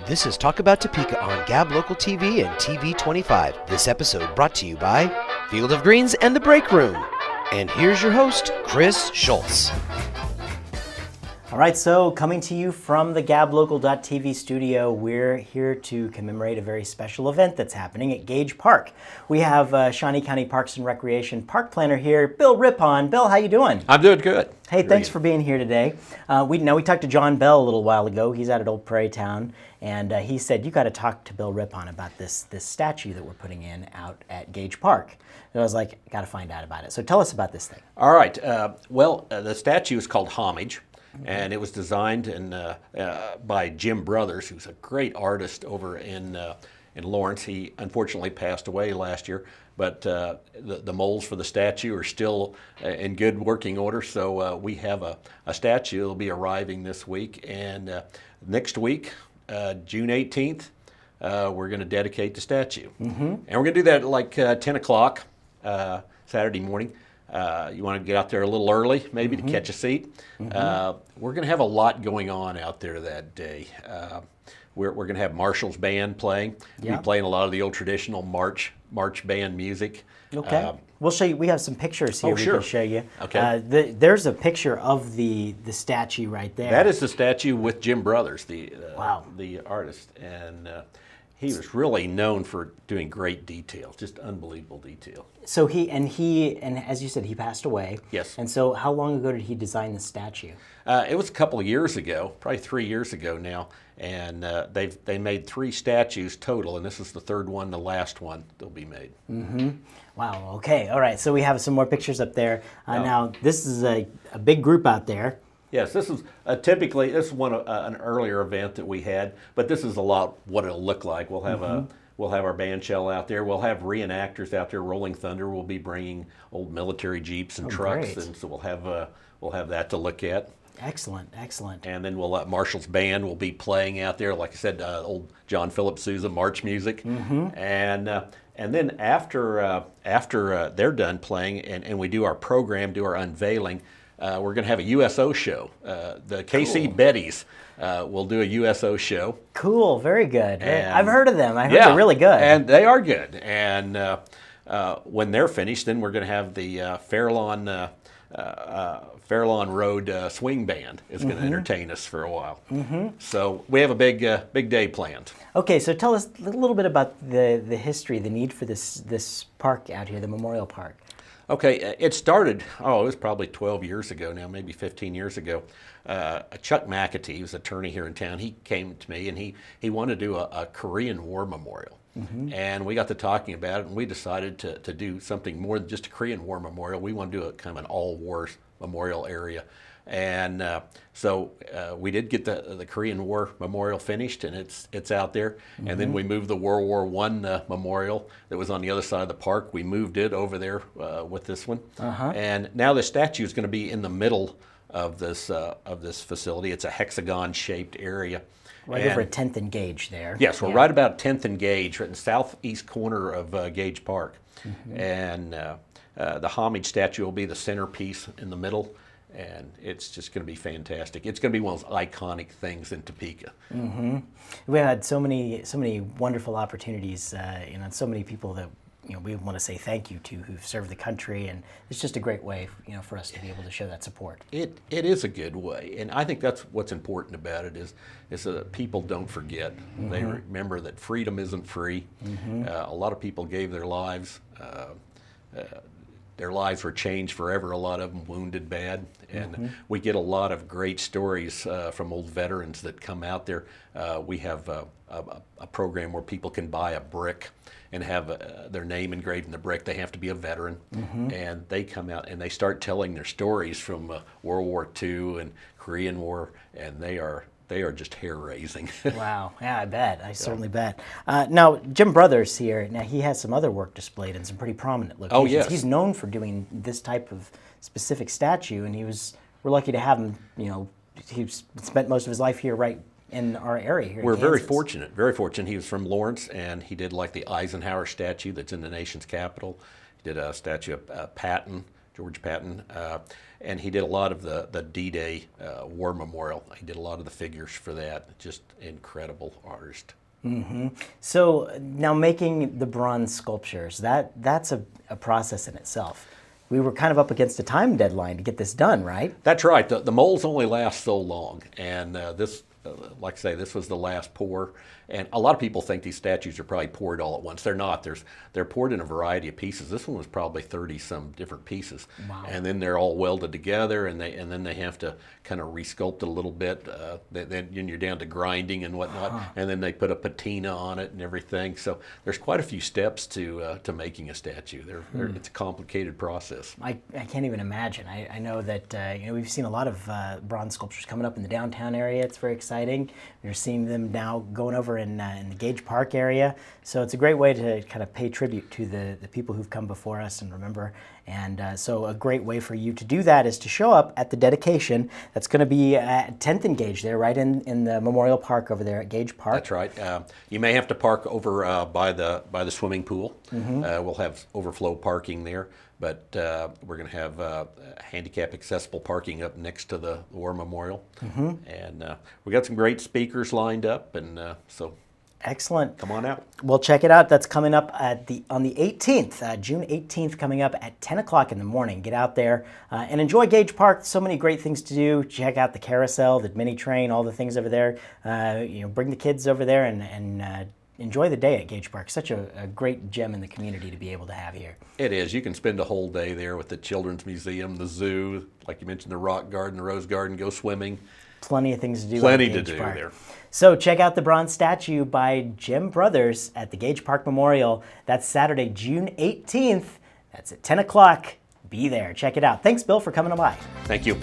This is Talk About Topeka on Gab Local TV and TV 25. This episode brought to you by Field of Greens and The Break Room. And here's your host, Chris Schultz. All right, so coming to you from the gablocal.tv studio, we're here to commemorate a very special event that's happening at Gage Park. We have Shawnee County Parks and Recreation Park Planner here, Bill Riphahn. Bill, how you doing? I'm doing good. Hey, thanks for being here today. We talked to John Bell a little while ago. He's out at Old Prairie Town, and he said, you got to talk to Bill Riphahn about this statue that we're putting in out at Gage Park. And I was like, got to find out about it. So tell us about this thing. All right. The statue is called Hommage. And it was designed by Jim Brothers, who's a great artist over in Lawrence. He unfortunately passed away last year, but the molds for the statue are still in good working order. So we have a statue that'll be arriving this week. And next week, June 18th, we're going to dedicate the statue. And we're going to do that at like 10 o'clock Saturday morning. You want to get out there a little early, maybe, to catch a seat. We're going to have a lot going on out there that day. We're going to have Marshall's band playing. We'll be playing a lot of the old traditional march band music. Okay. We'll show you. We have some pictures here we can show you. Okay. There's a picture of the statue right there. That is the statue with Jim Brothers, the artist. And he was really known for doing great detail, just unbelievable detail. So he as you said, he passed away. Yes. And so how long ago did he design the statue? It was a couple of years ago, probably 3 years ago now, and they made 3 statues total, and this is the third one, the last one that'll be made. Wow. Okay. All right. So we have some more pictures up there. Now this is a big group out there. Yes, this is typically an earlier event that we had, but this is a lot what it'll look like. We'll have we'll have our band shell out there. We'll have reenactors out there. Rolling Thunder will be bringing old military jeeps and trucks, and so we'll have that to look at. Excellent. And then Marshall's band will be playing out there. Like I said, old John Philip Sousa march music, and then after they're done playing and we do our program, do our unveiling. We're going to have a USO show. The KC Bettys will do a USO show. Cool, very good. I've heard of them. I heard they're really good. And they are good. And when they're finished, then we're going to have the Fairlawn Road Swing Band is going to entertain us for a while. So we have a big day planned. Okay, so tell us a little bit about the history, the need for this park out here, the Memorial Park. Okay, it started, it was probably 12 years ago now, maybe 15 years ago. Chuck McAtee, who's an attorney here in town, he came to me and he wanted to do a Korean War memorial. And we got to talking about it, and we decided to do something more than just a Korean War memorial. We want to do a kind of an all-wars memorial area. And so we did get the Korean War memorial finished, and it's out there. And then we moved the World War I memorial that was on the other side of the park. We moved it over there with this one. And now the statue is going to be in the middle of this facility. It's a hexagon-shaped area. Right over at 10th and Gage there. Yes, we're right about 10th and Gage, right in the southeast corner of Gage Park. And the Hommage Statue will be the centerpiece in the middle. And it's just going to be fantastic. It's going to be one of those iconic things in Topeka. We had so many wonderful opportunities, so many people that we want to say thank you to who've served the country, and it's just a great way, for us to be able to show that support. It is a good way, and I think that's what's important about it is that people don't forget. They remember that freedom isn't free. A lot of people gave their lives. Their lives were changed forever, a lot of them wounded bad. And we get a lot of great stories from old veterans that come out there. We have a program where people can buy a brick and have their name engraved in the brick. They have to be a veteran. And they come out and they start telling their stories from World War II and Korean War, and they are just hair-raising. Wow, yeah, I bet. I certainly bet. Now, Jim Brothers here, he has some other work displayed in some pretty prominent locations. Oh, yes. He's known for doing this type of specific statue, and we're lucky to have him, he's spent most of his life here right in our area here. We're very fortunate, very fortunate. He was from Lawrence, and he did like the Eisenhower statue that's in the nation's capital. He did a statue of Patton George Patton, and he did a lot of the D-Day War Memorial. He did a lot of the figures for that. Just incredible artist. So now making the bronze sculptures, that's a process in itself. We were kind of up against a time deadline to get this done, right? That's right. The molds only last so long, and like I say, this was the last pour. And a lot of people think these statues are probably poured all at once. They're not. They're poured in a variety of pieces. This one was probably 30-some different pieces. Wow. And then they're all welded together, and then they have to kind of resculpt it a little bit. Then you're down to grinding and whatnot, and then they put a patina on it and everything. So there's quite a few steps to making a statue. It's a complicated process. I can't even imagine. I know that we've seen a lot of bronze sculptures coming up in the downtown area. It's very exciting. We're seeing them now going over in the Gage Park area. So it's a great way to kind of pay tribute to the people who've come before us and remember. And so a great way for you to do that is to show up at the dedication. That's going to be at 10th and Gage there, right in the Memorial Park over there at Gage Park. That's right. You may have to park over by the swimming pool. We'll have overflow parking there, but we're going to have handicap accessible parking up next to the War Memorial. And we got some great speakers lined up, and so excellent. Come on out. Well, check it out. That's coming up on the 18th, June 18th, coming up at 10 o'clock in the morning. Get out there and enjoy Gage Park. So many great things to do. Check out the carousel, the mini train, all the things over there. Bring the kids over there and enjoy the day at Gage Park. Such a great gem in the community to be able to have here. It is. You can spend a whole day there with the Children's Museum, the zoo, like you mentioned, the Rock Garden, the Rose Garden, go swimming. Plenty of things to do. Plenty at to Gage do Park. there. So check out the bronze statue by Jim Brothers at the Gage Park Memorial. That's Saturday, June 18th. That's at 10 o'clock. Be there. Check it out. Thanks, Bill, for coming by. Thank you.